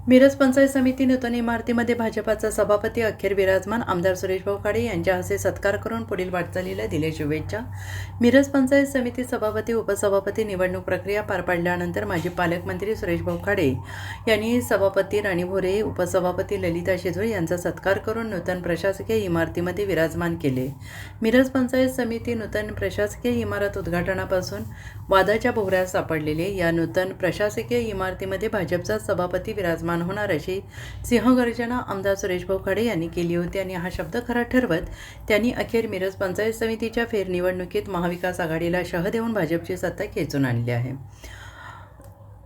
मिरज पंचायत समिती नूतन इमारतीमध्ये भाजपाचा सभापती अखेर विराजमान आमदार सुरेशभाऊ खाडे यांच्या हस्ते सत्कार करून पुढील वाटचालीला दिले शुभेच्छा। मिरज पंचायत समिती सभापती उपसभापती निवडणूक प्रक्रिया पार पडल्यानंतर माजी पालकमंत्री सुरेशभाऊ खाडे यांनी सभापती राणी भोरे, उपसभापती ललिता शेजवळ यांचा सत्कार करून नूतन प्रशासकीय इमारतीमध्ये विराजमान केले। मिरज पंचायत समिती नूतन प्रशासकीय इमारत उद्घाटनापासून वादाच्या भोवऱ्यात सापडलेले या नूतन प्रशासकीय इमारतीमध्ये भाजपचा सभापती विराजमान होणार अशी सिंहगर्जना आमदार सुरेशभाऊ खाडे यांनी केली होती आणि हा शब्द खरा ठरवत त्यांनी अखेर मिरज पंचायत समितीच्या फेरनिवडणुकीत महाविकास आघाडीला शह देऊन भाजपची सत्ता खेचून आणली आहे।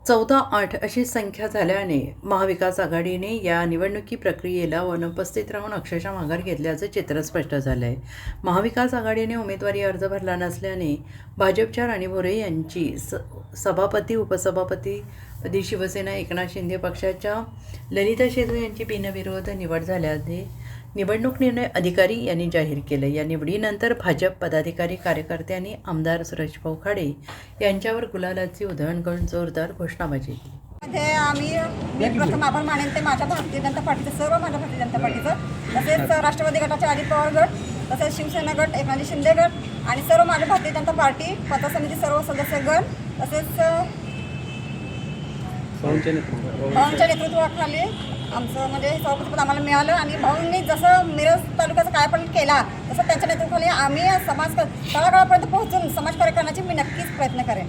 14-8 अशी संख्या झाल्याने महाविकास आघाडीने या निवडणुकी प्रक्रियेला अनुपस्थित राहून अक्षरशः माघार घेतल्याचं चित्र स्पष्ट झालं आहे। महाविकास आघाडीने उमेदवारी अर्ज भरला नसल्याने भाजपच्या राणी भोरे यांची सभापती उपसभापतीपदी शिवसेना एकनाथ शिंदे पक्षाच्या ललिता शेजवळ यांची बिनविरोध निवड झाल्याने निवडणूक निर्णय अधिकारी यांनी जाहीर केलं। या निवडीनंतर भाजप पदाधिकारी कार्यकर्त्यांनी आमदार सुरेशभाऊ खाडे यांच्यावर गुलालाची उधळण करून जोरदार घोषणाबाजी केली। मी प्रथम आभार मानेन ते माझ्या भारतीय जनता पार्टीचं, सर्व माझ्या भारतीय जनता पार्टीचं, तसेच राष्ट्रवादी गटाचे अजित पवार गट, तसेच शिवसेना गट, एकनाथ शिंदे गट आणि सर्व माझ्या भारतीय जनता पार्टी पंचायत समिती सर्व सदस्यगण, तसेच भाऊंच्या नेतृत्वाखाली आमचं म्हणजे सभापतीपद आम्हाला मिळालं आणि भाऊंनी जसं मिरज तालुक्याचा कायापालट केला तसं त्यांच्या नेतृत्वाखाली आम्ही समाज तळागाळापर्यंत पोहोचून समाजकार्य करण्याची मी नक्कीच प्रयत्न करेन।